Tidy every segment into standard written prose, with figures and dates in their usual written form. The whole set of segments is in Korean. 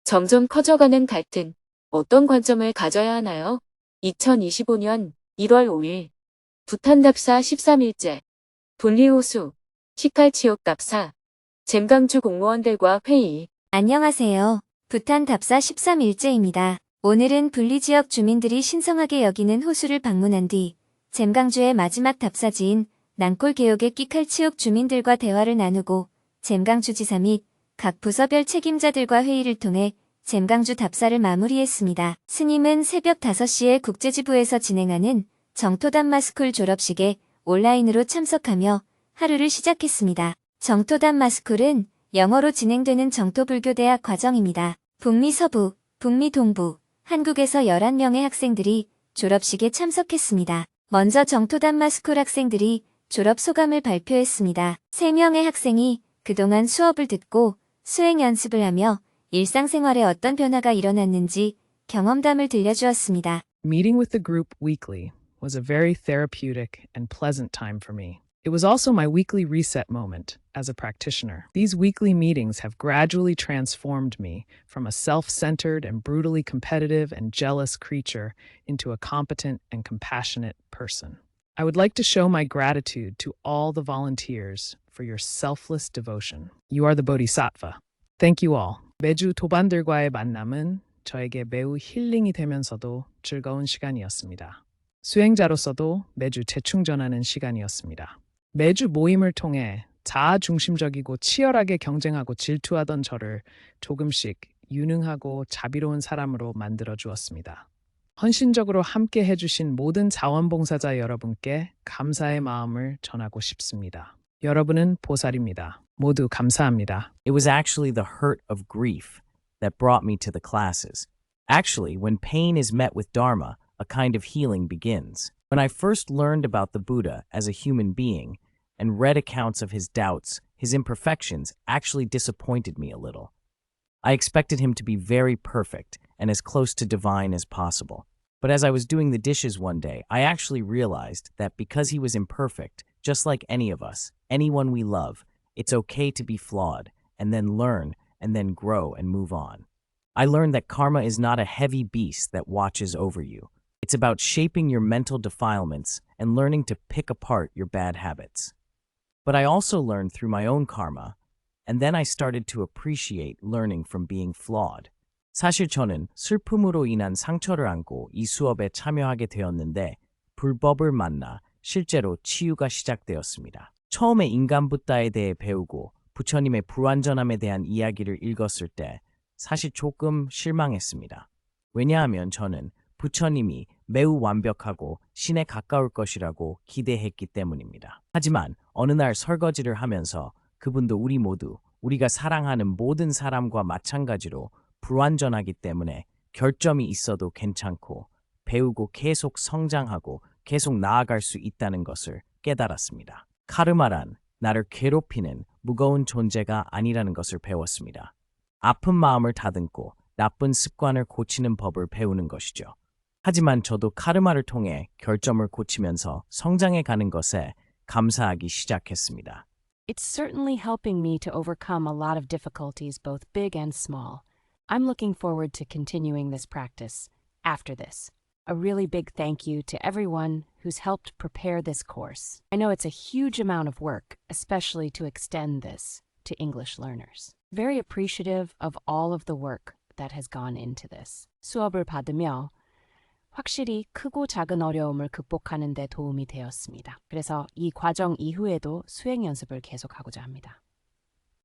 점점 커져가는 갈등, 어떤 관점을 가져야 하나요? 2025년 1월 5일 부탄 답사 13일째 분리호수, 시칼치옥 답사, 잼강주 공무원들과 회의. 안녕하세요. 부탄 답사 13일째입니다. 오늘은 분리지역 주민들이 신성하게 여기는 호수를 방문한 뒤 잼강주의 마지막 답사지인 낭골개옥의 끼칼치옥 주민들과 대화를 나누고 잼강주지사 및 각 부서별 책임자들과 회의를 통해 잼강주 답사를 마무리했습니다. 스님은 새벽 5시에 국제지부에서 진행하는 정토담마스쿨 졸업식에 온라인으로 참석하며 하루를 시작했습니다. 정토담마스쿨은 영어로 진행되는 정토불교대학 과정입니다. 북미 서부, 북미 동부, 한국에서 11명의 학생들이 졸업식에 참석했습니다. 먼저 정토담마스쿨 학생들이 졸업 소감을 발표했습니다. 3명의 학생이 그동안 수업을 듣고 수행 연습을 하며 일상생활에 어떤 변화가 일어났는지 경험담을 들려주었습니다. Meeting with the group weekly was a very therapeutic and pleasant time for me. It was also my weekly reset moment as a practitioner. These weekly meetings have gradually transformed me from a self-centered and brutally competitive and jealous creature into a competent and compassionate person. I would like to show my gratitude to all the volunteers for your selfless devotion. You are the bodhisattva. Thank you all. 매주 도반들과의 만남은 저에게 매우 힐링이 되면서도 즐거운 시간이었습니다. 수행자로서도 매주 재충전하는 시간이었습니다. 매주 모임을 통해 자아중심적이고 치열하게 경쟁하고 질투하던 저를 조금씩 유능하고 자비로운 사람으로 만들어 주었습니다. 헌신적으로 함께 해주신 모든 자원봉사자 여러분께 감사의 마음을 전하고 싶습니다. 여러분은 보살입니다. 모두 감사합니다. It was actually the hurt of grief that brought me to the classes. Actually, when pain is met with Dharma, a kind of healing begins. When I first learned about the Buddha as a human being and read accounts of his doubts, his imperfections actually disappointed me a little. I expected him to be very perfect and as close to divine as possible. But as I was doing the dishes one day, I actually realized that because he was imperfect, just like any of us, anyone we love, it's okay to be flawed, and then learn, and then grow and move on. I learned that karma is not a heavy beast that watches over you. It's about shaping your mental defilements and learning to pick apart your bad habits. But I also learned through my own karma, and then I started to appreciate learning from being flawed. 사실 저는 슬픔으로 인한 상처를 안고 이 수업에 참여하게 되었는데 불법을 만나 실제로 치유가 시작되었습니다. 처음에 인간 붓다에 대해 배우고 부처님의 불완전함에 대한 이야기를 읽었을 때 사실 조금 실망했습니다. 왜냐하면 저는 부처님이 매우 완벽하고 신에 가까울 것이라고 기대했기 때문입니다. 하지만 어느 날 설거지를 하면서 그분도 우리 모두 우리가 사랑하는 모든 사람과 마찬가지로 불완전하기 때문에 결점이 있어도 괜찮고 배우고 계속 성장하고 계속 나아갈 수 있다는 것을 깨달았습니다. 카르마란 나를 괴롭히는 무거운 존재가 아니라는 것을 배웠습니다. 아픈 마음을 다듬고 나쁜 습관을 고치는 법을 배우는 것이죠. 하지만 저도 카르마를 통해 결점을 고치면서 성장해 가는 것에 감사하기 시작했습니다. It's certainly helping me to overcome a lot of difficulties, both big and small. I'm looking forward to continuing this practice after this. A really big thank you to everyone who's helped prepare this course. I know it's a huge amount of work, especially to extend this to English learners. Very appreciative of all of the work that has gone into this. 수업을 받으며 확실히 크고 작은 어려움을 극복하는 데 도움이 되었습니다. 그래서 이 과정 이후에도 수행 연습을 계속하고자 합니다.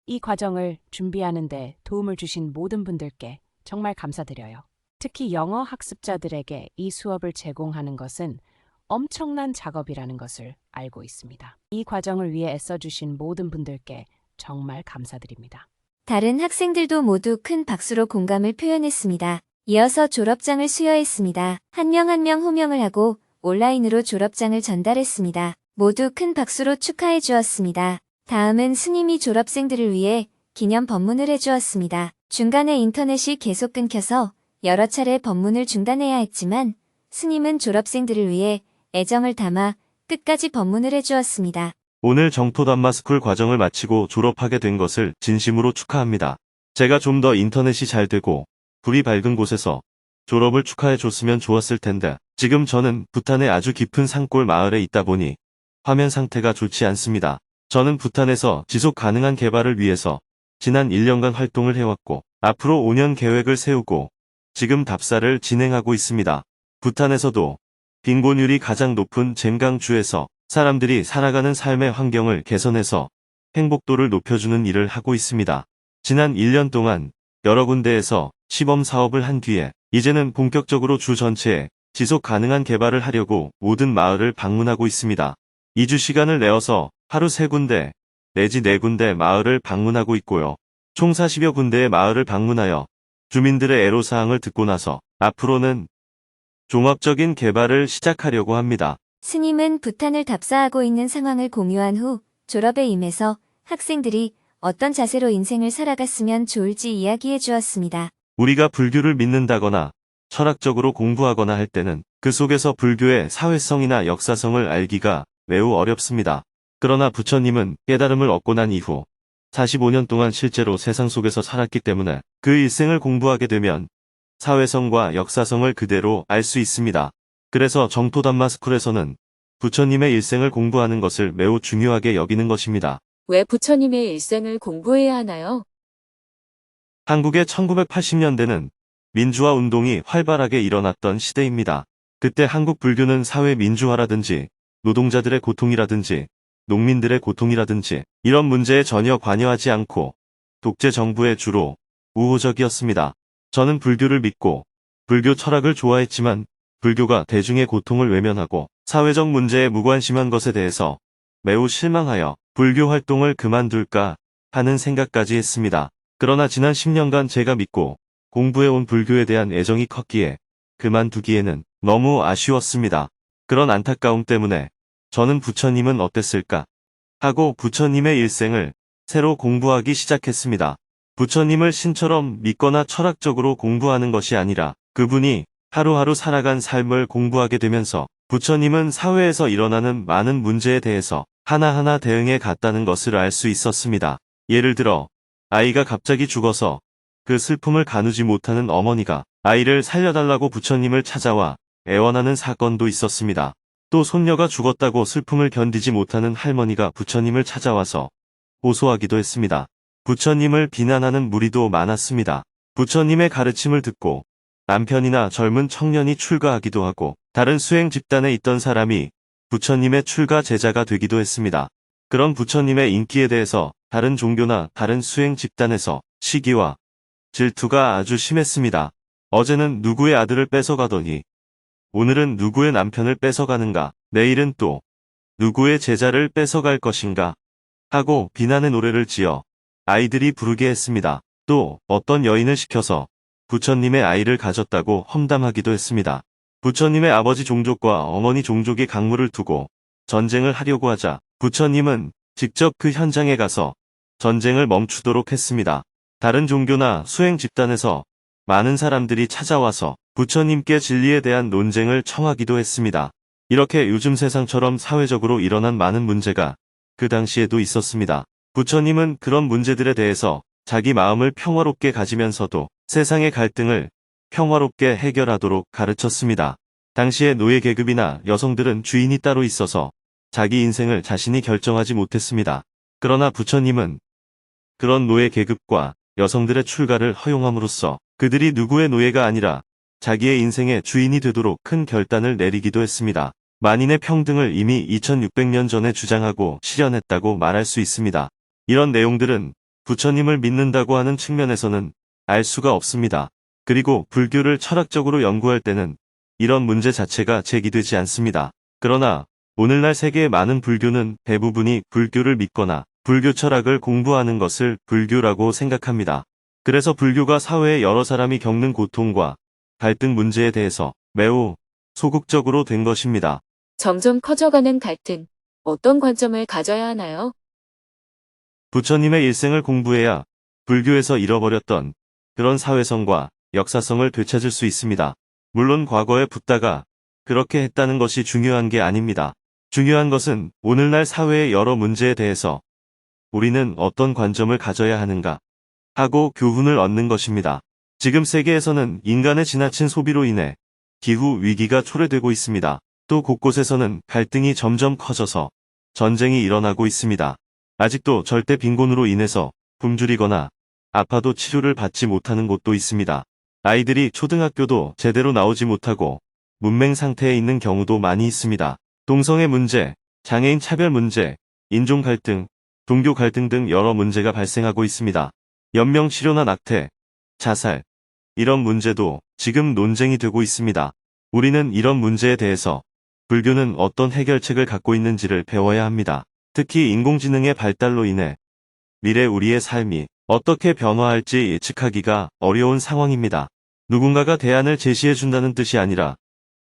이 과정을 준비하는 데 도움을 주신 모든 분들께 정말 감사드려요. 특히 영어 학습자들에게 이 수업을 제공하는 것은 엄청난 작업이라는 것을 알고 있습니다. 이 과정을 위해 애써주신 모든 분들께 정말 감사드립니다. 다른 학생들도 모두 큰 박수로 공감을 표현했습니다. 이어서 졸업장을 수여했습니다. 한 명 한 명 호명을 하고 온라인으로 졸업장을 전달했습니다. 모두 큰 박수로 축하해 주었습니다. 다음은 스님이 졸업생들을 위해 기념 법문을 해주었습니다. 중간에 인터넷이 계속 끊겨서 여러 차례 법문을 중단해야 했지만 스님은 졸업생들을 위해 애정을 담아 끝까지 법문을 해주었습니다. 오늘 정토담마스쿨 과정을 마치고 졸업하게 된 것을 진심으로 축하합니다. 제가 좀 더 인터넷이 잘 되고 불이 밝은 곳에서 졸업을 축하해 줬으면 좋았을 텐데 지금 저는 부탄의 아주 깊은 산골 마을에 있다 보니 화면 상태가 좋지 않습니다. 저는 부탄에서 지속 가능한 개발을 위해서 지난 1년간 활동을 해왔고 앞으로 5년 계획을 세우고 지금 답사를 진행하고 있습니다. 부탄에서도 빈곤율이 가장 높은 젠강주에서 사람들이 살아가는 삶의 환경을 개선해서 행복도를 높여주는 일을 하고 있습니다. 지난 1년 동안 여러 군데에서 시범 사업을 한 뒤에 이제는 본격적으로 주 전체에 지속 가능한 개발을 하려고 모든 마을을 방문하고 있습니다. 2주 시간을 내어서 하루 3군데 내지 4군데 마을을 방문하고 있고요. 총 40여 군데의 마을을 방문하여 주민들의 애로사항을 듣고 나서 앞으로는 종합적인 개발을 시작하려고 합니다. 스님은 부탄을 답사하고 있는 상황을 공유한 후 졸업에 임해서 학생들이 어떤 자세로 인생을 살아갔으면 좋을지 이야기해 주었습니다. 우리가 불교를 믿는다거나 철학적으로 공부하거나 할 때는 그 속에서 불교의 사회성이나 역사성을 알기가 매우 어렵습니다. 그러나 부처님은 깨달음을 얻고 난 이후 45년 동안 실제로 세상 속에서 살았기 때문에 그 일생을 공부하게 되면 사회성과 역사성을 그대로 알 수 있습니다. 그래서 정토담마스쿨에서는 부처님의 일생을 공부하는 것을 매우 중요하게 여기는 것입니다. 왜 부처님의 일생을 공부해야 하나요? 한국의 1980년대는 민주화 운동이 활발하게 일어났던 시대입니다. 그때 한국 불교는 사회 민주화라든지 노동자들의 고통이라든지 농민들의 고통이라든지 이런 문제에 전혀 관여하지 않고 독재 정부에 주로 우호적이었습니다. 저는 불교를 믿고 불교 철학을 좋아했지만 불교가 대중의 고통을 외면하고 사회적 문제에 무관심한 것에 대해서 매우 실망하여 불교 활동을 그만둘까 하는 생각까지 했습니다. 그러나 지난 10년간 제가 믿고 공부해온 불교에 대한 애정이 컸기에 그만두기에는 너무 아쉬웠습니다. 그런 안타까움 때문에 저는 부처님은 어땠을까 하고 부처님의 일생을 새로 공부하기 시작했습니다. 부처님을 신처럼 믿거나 철학적으로 공부하는 것이 아니라 그분이 하루하루 살아간 삶을 공부하게 되면서 부처님은 사회에서 일어나는 많은 문제에 대해서 하나하나 대응해 갔다는 것을 알 수 있었습니다. 예를 들어 아이가 갑자기 죽어서 그 슬픔을 가누지 못하는 어머니가 아이를 살려달라고 부처님을 찾아와 애원하는 사건도 있었습니다. 또 손녀가 죽었다고 슬픔을 견디지 못하는 할머니가 부처님을 찾아와서 호소하기도 했습니다. 부처님을 비난하는 무리도 많았습니다. 부처님의 가르침을 듣고 남편이나 젊은 청년이 출가하기도 하고 다른 수행 집단에 있던 사람이 부처님의 출가 제자가 되기도 했습니다. 그런 부처님의 인기에 대해서 다른 종교나 다른 수행 집단에서 시기와 질투가 아주 심했습니다. 어제는 누구의 아들을 뺏어가더니 오늘은 누구의 남편을 뺏어가는가, 내일은 또 누구의 제자를 뺏어갈 것인가 하고 비난의 노래를 지어 아이들이 부르게 했습니다. 또 어떤 여인을 시켜서 부처님의 아이를 가졌다고 험담하기도 했습니다. 부처님의 아버지 종족과 어머니 종족이 강물을 두고 전쟁을 하려고 하자 부처님은 직접 그 현장에 가서 전쟁을 멈추도록 했습니다. 다른 종교나 수행 집단에서 많은 사람들이 찾아와서 부처님께 진리에 대한 논쟁을 청하기도 했습니다. 이렇게 요즘 세상처럼 사회적으로 일어난 많은 문제가 그 당시에도 있었습니다. 부처님은 그런 문제들에 대해서 자기 마음을 평화롭게 가지면서도 세상의 갈등을 평화롭게 해결하도록 가르쳤습니다. 당시의 노예 계급이나 여성들은 주인이 따로 있어서 자기 인생을 자신이 결정하지 못했습니다. 그러나 부처님은 그런 노예 계급과 여성들의 출가를 허용함으로써 그들이 누구의 노예가 아니라 자기의 인생의 주인이 되도록 큰 결단을 내리기도 했습니다. 만인의 평등을 이미 2600년 전에 주장하고 실현했다고 말할 수 있습니다. 이런 내용들은 부처님을 믿는다고 하는 측면에서는 알 수가 없습니다. 그리고 불교를 철학적으로 연구할 때는 이런 문제 자체가 제기되지 않습니다. 그러나 오늘날 세계의 많은 불교는 대부분이 불교를 믿거나 불교 철학을 공부하는 것을 불교라고 생각합니다. 그래서 불교가 사회의 여러 사람이 겪는 고통과 갈등 문제에 대해서 매우 소극적으로 된 것입니다. 점점 커져가는 갈등. 어떤 관점을 가져야 하나요? 부처님의 일생을 공부해야 불교에서 잃어버렸던 그런 사회성과 역사성을 되찾을 수 있습니다. 물론 과거에 붓다가 그렇게 했다는 것이 중요한 게 아닙니다. 중요한 것은 오늘날 사회의 여러 문제에 대해서 우리는 어떤 관점을 가져야 하는가 하고 교훈을 얻는 것입니다. 지금 세계에서는 인간의 지나친 소비로 인해 기후 위기가 초래되고 있습니다. 또 곳곳에서는 갈등이 점점 커져서 전쟁이 일어나고 있습니다. 아직도 절대 빈곤으로 인해서 굶주리거나 아파도 치료를 받지 못하는 곳도 있습니다. 아이들이 초등학교도 제대로 나오지 못하고 문맹 상태에 있는 경우도 많이 있습니다. 동성애 문제, 장애인 차별 문제, 인종 갈등, 종교 갈등 등 여러 문제가 발생하고 있습니다. 연명 치료나 낙태, 자살, 이런 문제도 지금 논쟁이 되고 있습니다. 우리는 이런 문제에 대해서 불교는 어떤 해결책을 갖고 있는지를 배워야 합니다. 특히 인공지능의 발달로 인해 미래 우리의 삶이 어떻게 변화할지 예측하기가 어려운 상황입니다. 누군가가 대안을 제시해준다는 뜻이 아니라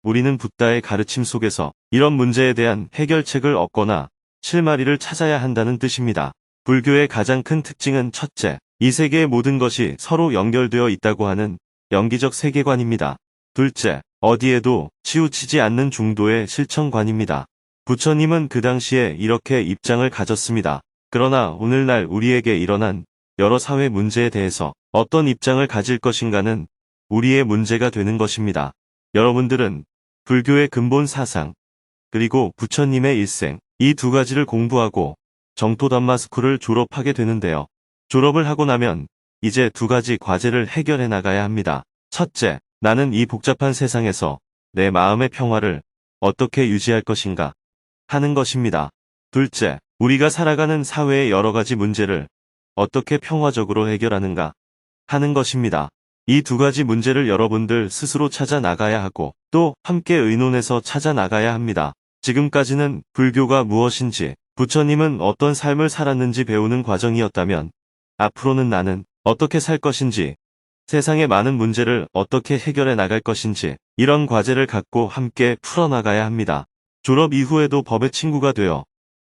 우리는 붓다의 가르침 속에서 이런 문제에 대한 해결책을 얻거나 실마리를 찾아야 한다는 뜻입니다. 불교의 가장 큰 특징은 첫째, 이 세계의 모든 것이 서로 연결되어 있다고 하는 영기적 세계관입니다. 둘째, 어디에도 치우치지 않는 중도의 실천관입니다. 부처님은 그 당시에 이렇게 입장을 가졌습니다. 그러나 오늘날 우리에게 일어난 여러 사회 문제에 대해서 어떤 입장을 가질 것인가는 우리의 문제가 되는 것입니다. 여러분들은 불교의 근본 사상, 그리고 부처님의 일생, 이 두 가지를 공부하고 정토담마스쿨을 졸업하게 되는데요. 졸업을 하고 나면 이제 두 가지 과제를 해결해 나가야 합니다. 첫째, 나는 이 복잡한 세상에서 내 마음의 평화를 어떻게 유지할 것인가 하는 것입니다. 둘째, 우리가 살아가는 사회의 여러 가지 문제를 어떻게 평화적으로 해결하는가 하는 것입니다. 이 두 가지 문제를 여러분들 스스로 찾아 나가야 하고 또 함께 의논해서 찾아 나가야 합니다. 지금까지는 불교가 무엇인지, 부처님은 어떤 삶을 살았는지 배우는 과정이었다면 앞으로는 나는 어떻게 살 것인지, 세상의 많은 문제를 어떻게 해결해 나갈 것인지 이런 과제를 갖고 함께 풀어나가야 합니다. 졸업 이후에도 법의 친구가 되어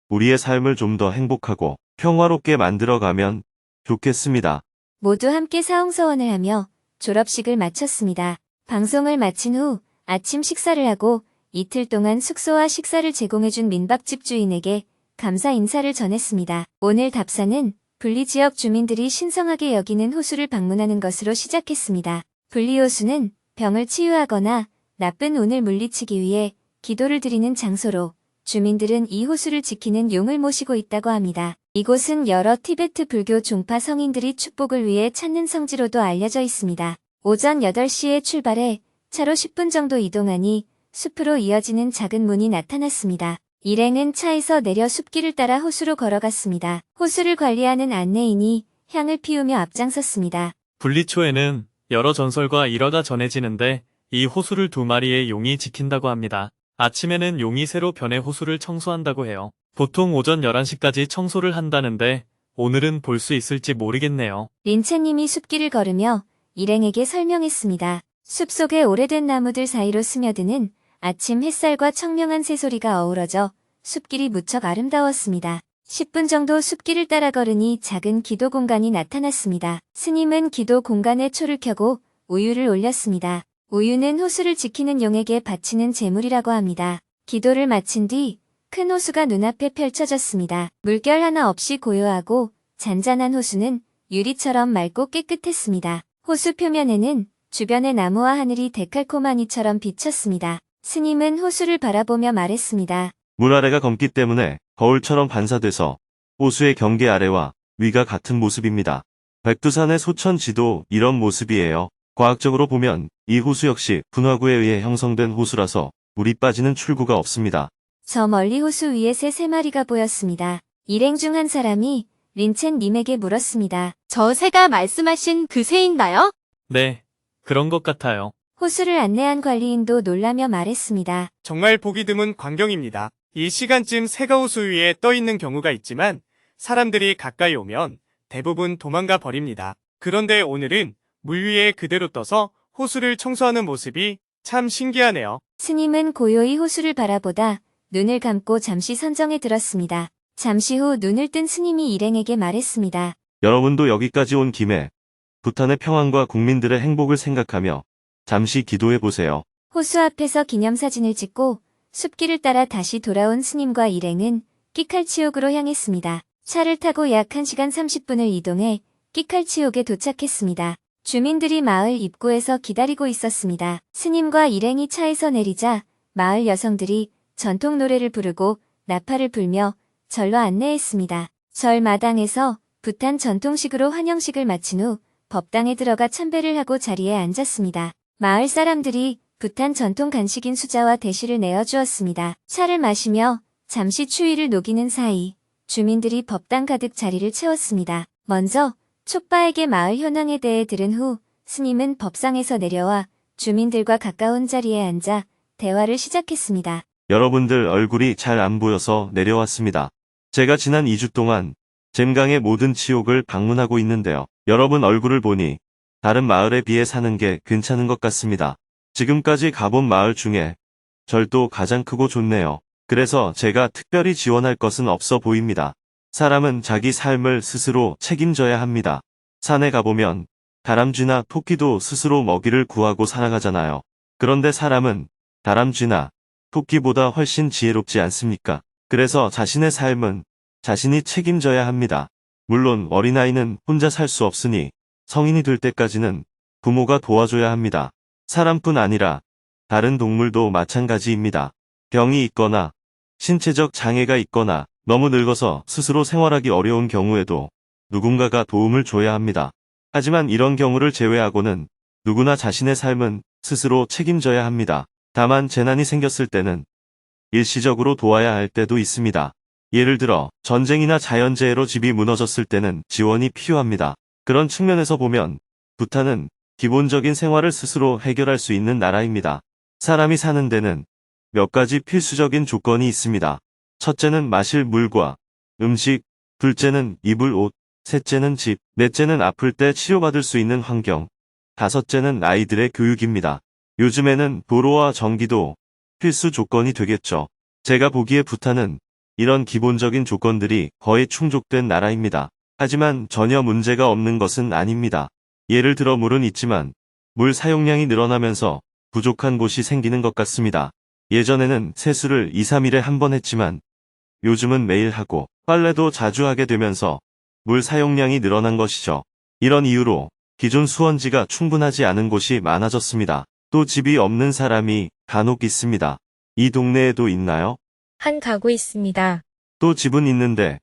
우리의 삶을 좀 더 행복하고 평화롭게 만들어가면 좋겠습니다. 모두 함께 사홍서원을 하며 졸업식을 마쳤습니다. 방송을 마친 후 아침 식사를 하고 이틀 동안 숙소와 식사를 제공해준 민박집 주인에게 감사 인사를 전했습니다. 오늘 답사는 분리 지역 주민들이 신성하게 여기는 호수를 방문하는 것으로 시작했습니다. 분리호수는 병을 치유하거나 나쁜 운을 물리치기 위해 기도를 드리는 장소로 주민들은 이 호수를 지키는 용을 모시고 있다고 합니다. 이곳은 여러 티베트 불교 종파 성인들이 축복을 위해 찾는 성지로도 알려져 있습니다. 오전 8시에 출발해 차로 10분 정도 이동하니 숲으로 이어지는 작은 문이 나타났습니다. 일행은 차에서 내려 숲길을 따라 호수로 걸어갔습니다. 호수를 관리하는 안내인이 향을 피우며 앞장섰습니다. 분리초에는 여러 전설과 일화가 전해지는데 이 호수를 2마리의 용이 지킨다고 합니다. 아침에는 용이 새로 변해 호수를 청소한다고 해요. 보통 오전 11시까지 청소를 한다는데 오늘은 볼 수 있을지 모르겠네요. 린체님이 숲길을 걸으며 일행에게 설명했습니다. 숲속의 오래된 나무들 사이로 스며드는 아침 햇살과 청명한 새소리가 어우러져 숲길이 무척 아름다웠습니다. 10분 정도 숲길을 따라 걸으니 작은 기도 공간이 나타났습니다. 스님은 기도 공간에 초를 켜고 우유를 올렸습니다. 우유는 호수를 지키는 용에게 바치는 제물이라고 합니다. 기도를 마친 뒤 큰 호수가 눈앞에 펼쳐졌습니다. 물결 하나 없이 고요하고 잔잔한 호수는 유리처럼 맑고 깨끗했습니다. 호수 표면에는 주변의 나무와 하늘이 데칼코마니처럼 비쳤습니다. 스님은 호수를 바라보며 말했습니다. 물 아래가 검기 때문에 거울처럼 반사돼서 호수의 경계 아래와 위가 같은 모습입니다. 백두산의 소천지도 이런 모습이에요. 과학적으로 보면 이 호수 역시 분화구에 의해 형성된 호수라서 물이 빠지는 출구가 없습니다. 저 멀리 호수 위에 새 3마리가 보였습니다. 일행 중 한 사람이 린첸님에게 물었습니다. 저 새가 말씀하신 그 새인가요? 네, 그런 것 같아요. 호수를 안내한 관리인도 놀라며 말했습니다. 정말 보기 드문 광경입니다. 이 시간쯤 새가 호수 위에 떠 있는 경우가 있지만 사람들이 가까이 오면 대부분 도망가 버립니다. 그런데 오늘은 물 위에 그대로 떠서 호수를 청소하는 모습이 참 신기하네요. 스님은 고요히 호수를 바라보다 눈을 감고 잠시 선정에 들었습니다. 잠시 후 눈을 뜬 스님이 일행에게 말했습니다. 여러분도 여기까지 온 김에 부탄의 평안과 국민들의 행복을 생각하며 잠시 기도해 보세요. 호수 앞에서 기념사진을 찍고 숲길을 따라 다시 돌아온 스님과 일행은 끼칼치옥으로 향했습니다. 차를 타고 약 1시간 30분을 이동해 끼칼치옥에 도착했습니다. 주민들이 마을 입구에서 기다리고 있었습니다. 스님과 일행이 차에서 내리자 마을 여성들이 전통 노래를 부르고 나팔을 불며 절로 안내했습니다. 절 마당에서 부탄 전통식으로 환영식을 마친 후 법당에 들어가 참배를 하고 자리에 앉았습니다. 마을 사람들이 부탄 전통 간식인 수자와 대시를 내어주었습니다. 차를 마시며 잠시 추위를 녹이는 사이 주민들이 법당 가득 자리를 채웠습니다. 먼저 촉바에게 마을 현황에 대해 들은 후 스님은 법상에서 내려와 주민들과 가까운 자리에 앉아 대화를 시작했습니다. 여러분들 얼굴이 잘 안 보여서 내려왔습니다. 제가 지난 2주 동안 잼강의 모든 지옥을 방문하고 있는데요. 여러분 얼굴을 보니 다른 마을에 비해 사는 게 괜찮은 것 같습니다. 지금까지 가본 마을 중에 절도 가장 크고 좋네요. 그래서 제가 특별히 지원할 것은 없어 보입니다. 사람은 자기 삶을 스스로 책임져야 합니다. 산에 가보면 다람쥐나 토끼도 스스로 먹이를 구하고 살아가잖아요. 그런데 사람은 다람쥐나 토끼보다 훨씬 지혜롭지 않습니까? 그래서 자신의 삶은 자신이 책임져야 합니다. 물론 어린아이는 혼자 살 수 없으니 성인이 될 때까지는 부모가 도와줘야 합니다. 사람뿐 아니라 다른 동물도 마찬가지입니다. 병이 있거나 신체적 장애가 있거나 너무 늙어서 스스로 생활하기 어려운 경우에도 누군가가 도움을 줘야 합니다. 하지만 이런 경우를 제외하고는 누구나 자신의 삶은 스스로 책임져야 합니다. 다만 재난이 생겼을 때는 일시적으로 도와야 할 때도 있습니다. 예를 들어 전쟁이나 자연재해로 집이 무너졌을 때는 지원이 필요합니다. 그런 측면에서 보면 부탄은 기본적인 생활을 스스로 해결할 수 있는 나라입니다. 사람이 사는 데는 몇 가지 필수적인 조건이 있습니다. 첫째는 마실 물과 음식, 둘째는 입을 옷, 셋째는 집, 넷째는 아플 때 치료받을 수 있는 환경, 다섯째는 아이들의 교육입니다. 요즘에는 도로와 전기도 필수 조건이 되겠죠. 제가 보기에 부탄은 이런 기본적인 조건들이 거의 충족된 나라입니다. 하지만 전혀 문제가 없는 것은 아닙니다. 예를 들어 물은 있지만 물 사용량이 늘어나면서 부족한 곳이 생기는 것 같습니다. 예전에는 세수를 2, 3일에 한 번 했지만 요즘은 매일 하고 빨래도 자주 하게 되면서 물 사용량이 늘어난 것이죠. 이런 이유로 기존 수원지가 충분하지 않은 곳이 많아졌습니다. 또 집이 없는 사람이 간혹 있습니다. 이 동네에도 있나요? 한 가구 있습니다. 또 집은 있는데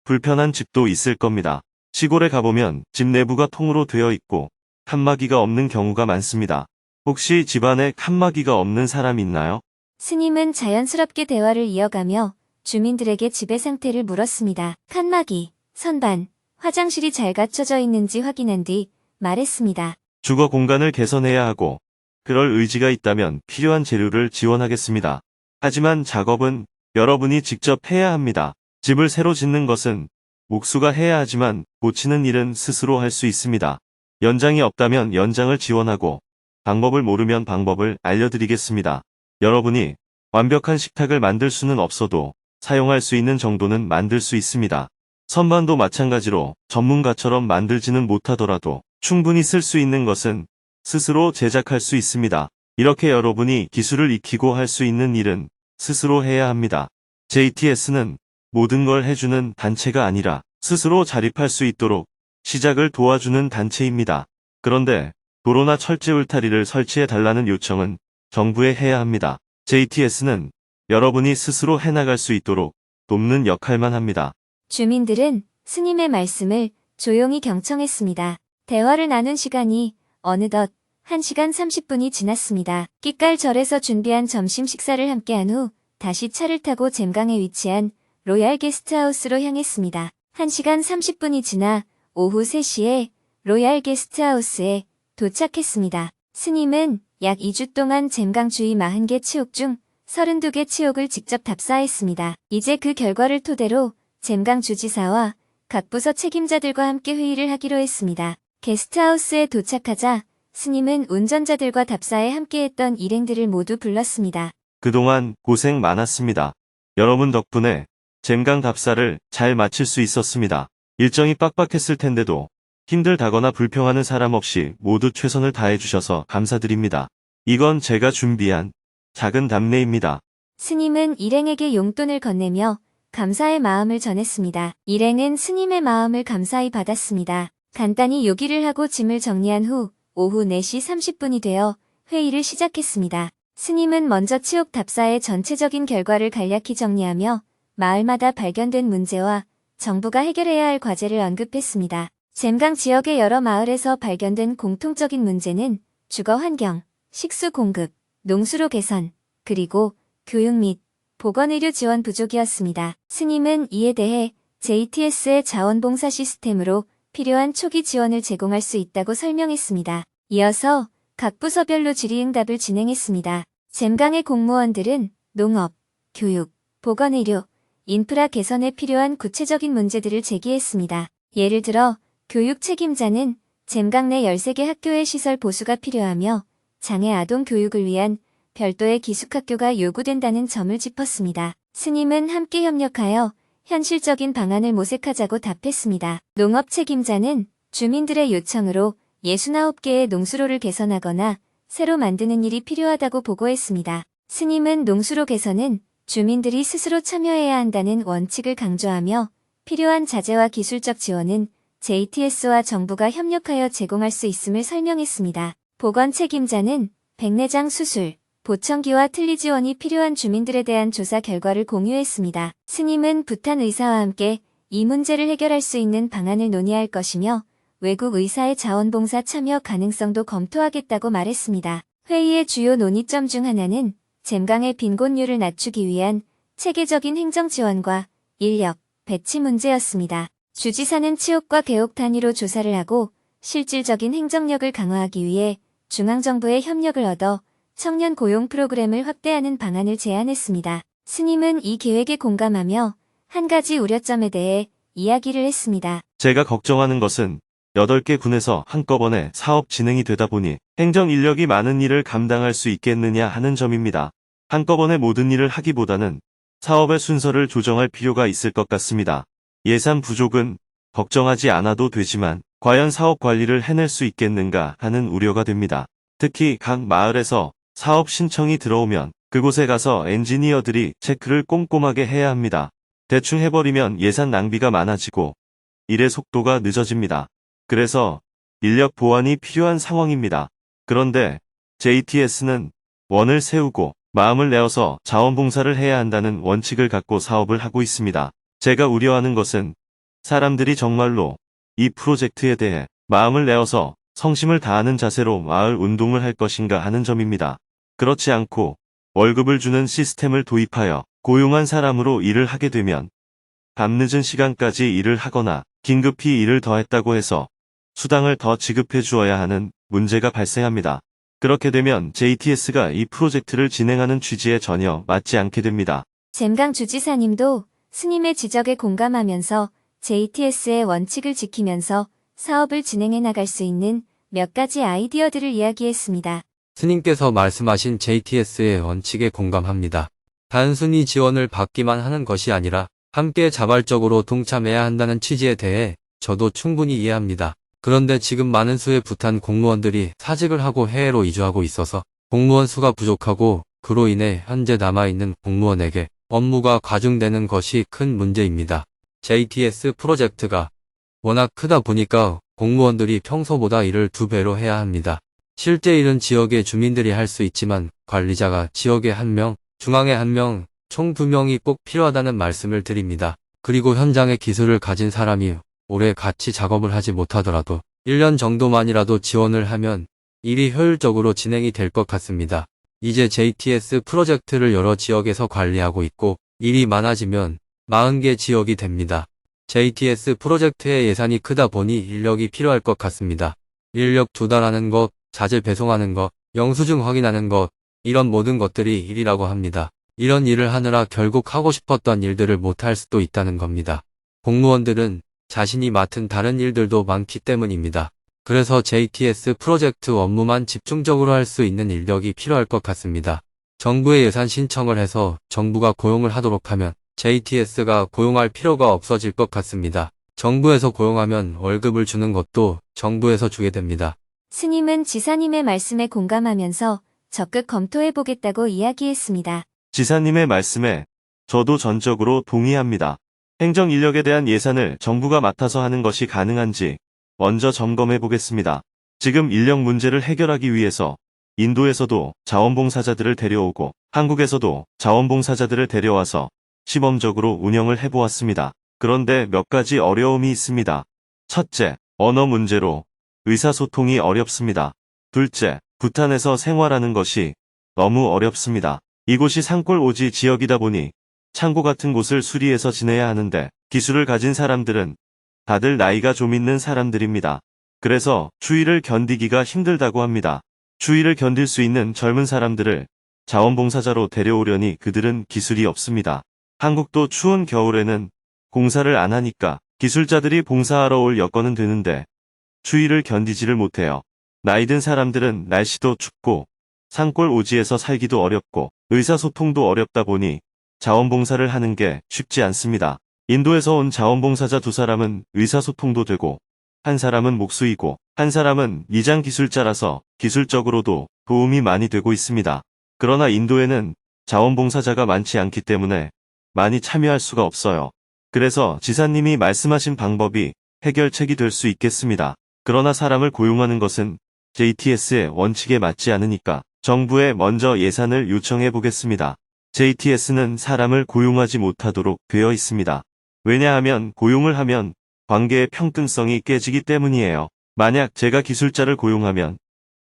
불편한 집도 있을 겁니다. 시골에 가보면 집 내부가 통으로 되어 있고 칸막이가 없는 경우가 많습니다. 혹시 집안에 칸막이가 없는 사람 있나요? 스님은 자연스럽게 대화를 이어가며 주민들에게 집의 상태를 물었습니다. 칸막이, 선반, 화장실이 잘 갖춰져 있는지 확인한 뒤 말했습니다. 주거 공간을 개선해야 하고 그럴 의지가 있다면 필요한 재료를 지원하겠습니다. 하지만 작업은 여러분이 직접 해야 합니다. 집을 새로 짓는 것은 목수가 해야 하지만 고치는 일은 스스로 할 수 있습니다. 연장이 없다면 연장을 지원하고 방법을 모르면 방법을 알려드리겠습니다. 여러분이 완벽한 식탁을 만들 수는 없어도 사용할 수 있는 정도는 만들 수 있습니다. 선반도 마찬가지로 전문가처럼 만들지는 못하더라도 충분히 쓸 수 있는 것은 스스로 제작할 수 있습니다. 이렇게 여러분이 기술을 익히고 할 수 있는 일은 스스로 해야 합니다. JTS는 모든 걸 해주는 단체가 아니라 스스로 자립할 수 있도록 시작을 도와주는 단체입니다. 그런데 도로나 철제 울타리를 설치해 달라는 요청은 정부에 해야 합니다. JTS는 여러분이 스스로 해나갈 수 있도록 돕는 역할만 합니다. 주민들은 스님의 말씀을 조용히 경청했습니다. 대화를 나눈 시간이 어느덧 1시간 30분이 지났습니다. 끼깔절에서 준비한 점심 식사를 함께한 후 다시 차를 타고 잼강에 위치한 로얄 게스트하우스로 향했습니다. 1시간 30분이 지나 오후 3시에 로얄 게스트하우스에 도착했습니다. 스님은 약 2주 동안 잼강 주위 40개 치옥 중 32개 치옥을 직접 답사했습니다. 이제 그 결과를 토대로 잼강 주지사와 각 부서 책임자들과 함께 회의를 하기로 했습니다. 게스트하우스에 도착하자 스님은 운전자들과 답사에 함께했던 일행들을 모두 불렀습니다. 그동안 고생 많았습니다. 여러분 덕분에 잼강 답사를 잘 마칠 수 있었습니다. 일정이 빡빡했을 텐데도 힘들다거나 불평하는 사람 없이 모두 최선을 다해주셔서 감사드립니다. 이건 제가 준비한 작은 답례입니다. 스님은 일행에게 용돈을 건네며 감사의 마음을 전했습니다. 일행은 스님의 마음을 감사히 받았습니다. 간단히 요기를 하고 짐을 정리한 후 오후 4시 30분이 되어 회의를 시작했습니다. 스님은 먼저 치옥 답사의 전체적인 결과를 간략히 정리하며 마을마다 발견된 문제와 정부가 해결해야 할 과제를 언급했습니다. 잼강 지역의 여러 마을에서 발견된 공통적인 문제는 주거 환경, 식수 공급, 농수로 개선, 그리고 교육 및 보건의료 지원 부족이었습니다. 스님은 이에 대해 JTS의 자원봉사 시스템으로 필요한 초기 지원을 제공할 수 있다고 설명했습니다. 이어서 각 부서별로 질의응답을 진행했습니다. 잼강의 공무원들은 농업, 교육, 보건의료, 인프라 개선에 필요한 구체적인 문제들을 제기했습니다. 예를 들어 교육 책임자는 잼강 내 13개 학교의 시설 보수가 필요하며 장애 아동 교육을 위한 별도의 기숙학교가 요구된다는 점을 짚었습니다. 스님은 함께 협력하여 현실적인 방안을 모색하자고 답했습니다. 농업 책임자는 주민들의 요청으로 69개의 농수로를 개선하거나 새로 만드는 일이 필요하다고 보고했습니다. 스님은 농수로 개선은 주민들이 스스로 참여해야 한다는 원칙을 강조하며 필요한 자재와 기술적 지원은 JTS와 정부가 협력하여 제공할 수 있음을 설명했습니다. 보건 책임자는 백내장 수술, 보청기와 틀니 지원이 필요한 주민들에 대한 조사 결과를 공유했습니다. 스님은 부탄 의사와 함께 이 문제를 해결할 수 있는 방안을 논의할 것이며 외국 의사의 자원봉사 참여 가능성도 검토하겠다고 말했습니다. 회의의 주요 논의점 중 하나는 잼강의 빈곤율을 낮추기 위한 체계적인 행정 지원과 인력, 배치 문제였습니다. 주지사는 치옥과 개옥 단위로 조사를 하고 실질적인 행정력을 강화하기 위해 중앙정부의 협력을 얻어 청년 고용 프로그램을 확대하는 방안을 제안했습니다. 스님은 이 계획에 공감하며 한 가지 우려점에 대해 이야기를 했습니다. 제가 걱정하는 것은 8개 군에서 한꺼번에 사업 진행이 되다 보니 행정 인력이 많은 일을 감당할 수 있겠느냐 하는 점입니다. 한꺼번에 모든 일을 하기보다는 사업의 순서를 조정할 필요가 있을 것 같습니다. 예산 부족은 걱정하지 않아도 되지만 과연 사업 관리를 해낼 수 있겠는가 하는 우려가 됩니다. 특히 각 마을에서 사업 신청이 들어오면 그곳에 가서 엔지니어들이 체크를 꼼꼼하게 해야 합니다. 대충 해버리면 예산 낭비가 많아지고 일의 속도가 늦어집니다. 그래서 인력 보완이 필요한 상황입니다. 그런데 JTS는 원을 세우고 마음을 내어서 자원봉사를 해야 한다는 원칙을 갖고 사업을 하고 있습니다. 제가 우려하는 것은 사람들이 정말로 이 프로젝트에 대해 마음을 내어서 성심을 다하는 자세로 마을 운동을 할 것인가 하는 점입니다. 그렇지 않고 월급을 주는 시스템을 도입하여 고용한 사람으로 일을 하게 되면 밤늦은 시간까지 일을 하거나 긴급히 일을 더했다고 해서 수당을 더 지급해 주어야 하는 문제가 발생합니다. 그렇게 되면 JTS가 이 프로젝트를 진행하는 취지에 전혀 맞지 않게 됩니다. 잼강 주지사님도 스님의 지적에 공감하면서 JTS의 원칙을 지키면서 사업을 진행해 나갈 수 있는 몇 가지 아이디어들을 이야기했습니다. 스님께서 말씀하신 JTS의 원칙에 공감합니다. 단순히 지원을 받기만 하는 것이 아니라 함께 자발적으로 동참해야 한다는 취지에 대해 저도 충분히 이해합니다. 그런데 지금 많은 수의 부탄 공무원들이 사직을 하고 해외로 이주하고 있어서 공무원 수가 부족하고 그로 인해 현재 남아있는 공무원에게 업무가 과중되는 것이 큰 문제입니다. JTS 프로젝트가 워낙 크다 보니까 공무원들이 평소보다 일을 2배로 해야 합니다. 실제 일은 지역의 주민들이 할 수 있지만 관리자가 지역에 1명, 중앙에 1명, 총 2명이 꼭 필요하다는 말씀을 드립니다. 그리고 현장의 기술을 가진 사람이 오래 같이 작업을 하지 못하더라도 1년 정도만이라도 지원을 하면 일이 효율적으로 진행이 될 것 같습니다. 이제 JTS 프로젝트를 여러 지역에서 관리하고 있고 일이 많아지면 40개 지역이 됩니다. JTS 프로젝트의 예산이 크다 보니 인력이 필요할 것 같습니다. 인력 조달하는 것, 자재 배송하는 것, 영수증 확인하는 것, 이런 모든 것들이 일이라고 합니다. 이런 일을 하느라 결국 하고 싶었던 일들을 못할 수도 있다는 겁니다. 공무원들은 자신이 맡은 다른 일들도 많기 때문입니다. 그래서 JTS 프로젝트 업무만 집중적으로 할 수 있는 인력이 필요할 것 같습니다. 정부에 예산 신청을 해서 정부가 고용을 하도록 하면 JTS가 고용할 필요가 없어질 것 같습니다. 정부에서 고용하면 월급을 주는 것도 정부에서 주게 됩니다. 스님은 지사님의 말씀에 공감하면서 적극 검토해보겠다고 이야기했습니다. 지사님의 말씀에 저도 전적으로 동의합니다. 행정 인력에 대한 예산을 정부가 맡아서 하는 것이 가능한지 먼저 점검해 보겠습니다. 지금 인력 문제를 해결하기 위해서 인도에서도 자원봉사자들을 데려오고 한국에서도 자원봉사자들을 데려와서 시범적으로 운영을 해보았습니다. 그런데 몇 가지 어려움이 있습니다. 첫째, 언어 문제로 의사소통이 어렵습니다. 둘째, 부탄에서 생활하는 것이 너무 어렵습니다. 이곳이 산골 오지 지역이다 보니 창고 같은 곳을 수리해서 지내야 하는데 기술을 가진 사람들은 다들 나이가 좀 있는 사람들입니다. 그래서 추위를 견디기가 힘들다고 합니다. 추위를 견딜 수 있는 젊은 사람들을 자원봉사자로 데려오려니 그들은 기술이 없습니다. 한국도 추운 겨울에는 공사를 안 하니까 기술자들이 봉사하러 올 여건은 되는데 추위를 견디지를 못해요. 나이 든 사람들은 날씨도 춥고 산골 오지에서 살기도 어렵고 의사소통도 어렵다 보니 자원봉사를 하는 게 쉽지 않습니다. 인도에서 온 자원봉사자 2사람은 의사소통도 되고 한 사람은 목수이고 한 사람은 미장 기술자라서 기술적으로도 도움이 많이 되고 있습니다. 그러나 인도에는 자원봉사자가 많지 않기 때문에 많이 참여할 수가 없어요. 그래서 지사님이 말씀하신 방법이 해결책이 될 수 있겠습니다. 그러나 사람을 고용하는 것은 JTS의 원칙에 맞지 않으니까 정부에 먼저 예산을 요청해 보겠습니다. JTS는 사람을 고용하지 못하도록 되어 있습니다. 왜냐하면 고용을 하면 관계의 평등성이 깨지기 때문이에요. 만약 제가 기술자를 고용하면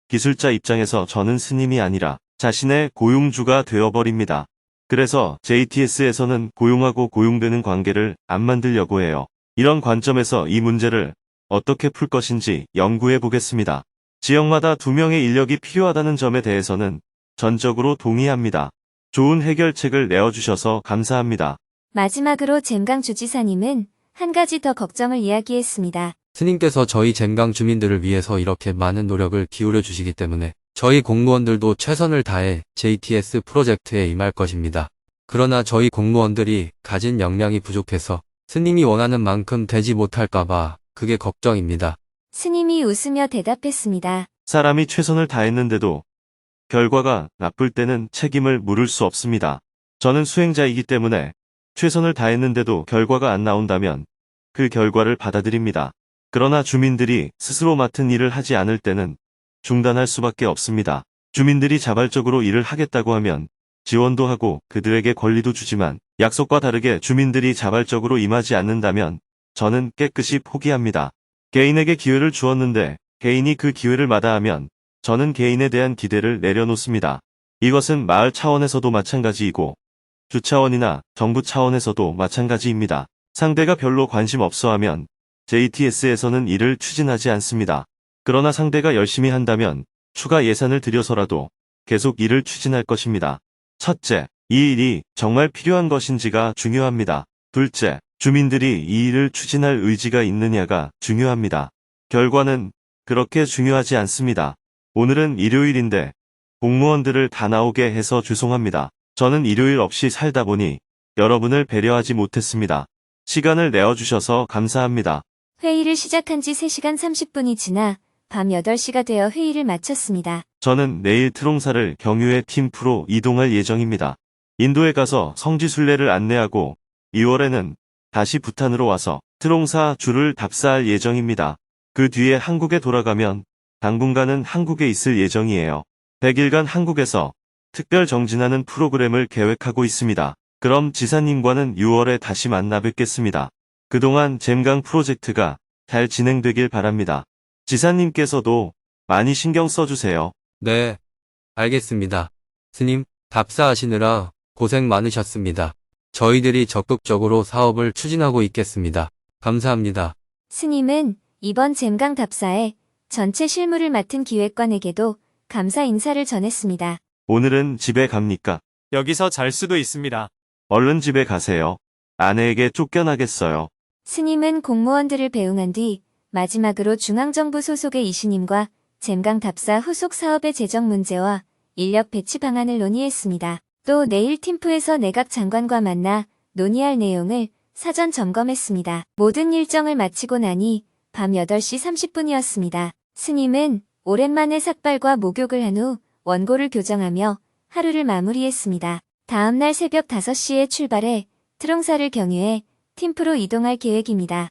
기술자 입장에서 저는 스님이 아니라 자신의 고용주가 되어버립니다. 그래서 JTS에서는 고용하고 고용되는 관계를 안 만들려고 해요. 이런 관점에서 이 문제를 어떻게 풀 것인지 연구해 보겠습니다. 지역마다 2명의 인력이 필요하다는 점에 대해서는 전적으로 동의합니다. 좋은 해결책을 내어주셔서 감사합니다. 마지막으로 잼강 주지사님은 한 가지 더 걱정을 이야기했습니다. 스님께서 저희 잼강 주민들을 위해서 이렇게 많은 노력을 기울여 주시기 때문에 저희 공무원들도 최선을 다해 JTS 프로젝트에 임할 것입니다. 그러나 저희 공무원들이 가진 역량이 부족해서 스님이 원하는 만큼 되지 못할까봐 그게 걱정입니다. 스님이 웃으며 대답했습니다. 사람이 최선을 다했는데도 결과가 나쁠 때는 책임을 물을 수 없습니다. 저는 수행자이기 때문에 최선을 다했는데도 결과가 안 나온다면 그 결과를 받아들입니다. 그러나 주민들이 스스로 맡은 일을 하지 않을 때는 중단할 수밖에 없습니다. 주민들이 자발적으로 일을 하겠다고 하면 지원도 하고 그들에게 권리도 주지만 약속과 다르게 주민들이 자발적으로 임하지 않는다면 저는 깨끗이 포기합니다. 개인에게 기회를 주었는데 개인이 그 기회를 마다하면 저는 개인에 대한 기대를 내려놓습니다. 이것은 마을 차원에서도 마찬가지이고 주차원이나 정부 차원에서도 마찬가지입니다. 상대가 별로 관심 없어하면 JTS에서는 일을 추진하지 않습니다. 그러나 상대가 열심히 한다면 추가 예산을 들여서라도 계속 일을 추진할 것입니다. 첫째, 이 일이 정말 필요한 것인지가 중요합니다. 둘째, 주민들이 이 일을 추진할 의지가 있느냐가 중요합니다. 결과는 그렇게 중요하지 않습니다. 오늘은 일요일인데 공무원들을 다 나오게 해서 죄송합니다. 저는 일요일 없이 살다 보니 여러분을 배려하지 못했습니다. 시간을 내어주셔서 감사합니다. 회의를 시작한 지 3시간 30분이 지나 밤 8시가 되어 회의를 마쳤습니다. 저는 내일 트롱사를 경유해 팀프로 이동할 예정입니다. 인도에 가서 성지순례를 안내하고 2월에는 다시 부탄으로 와서 트롱사 줄을 답사할 예정입니다. 그 뒤에 한국에 돌아가면 당분간은 한국에 있을 예정이에요. 100일간 한국에서 특별 정진하는 프로그램을 계획하고 있습니다. 그럼 지사님과는 6월에 다시 만나 뵙겠습니다. 그동안 잼강 프로젝트가 잘 진행되길 바랍니다. 지사님께서도 많이 신경 써주세요. 네, 알겠습니다. 스님, 답사하시느라 고생 많으셨습니다. 저희들이 적극적으로 사업을 추진하고 있겠습니다. 감사합니다. 스님은 이번 잼강 답사에 전체 실무를 맡은 기획관에게도 감사 인사를 전했습니다. 오늘은 집에 갑니까? 여기서 잘 수도 있습니다. 얼른 집에 가세요. 아내에게 쫓겨나겠어요. 스님은 공무원들을 배웅한 뒤 마지막으로 중앙정부 소속의 이신임과 잼강 답사 후속 사업의 재정 문제와 인력 배치 방안을 논의했습니다. 또 내일 팀프에서 내각 장관과 만나 논의할 내용을 사전 점검했습니다. 모든 일정을 마치고 나니 밤 8시 30분이었습니다. 스님은 오랜만에 삭발과 목욕을 한 후 원고를 교정하며 하루를 마무리했습니다. 다음날 새벽 5시에 출발해 트롱사를 경유해 팀프로 이동할 계획입니다.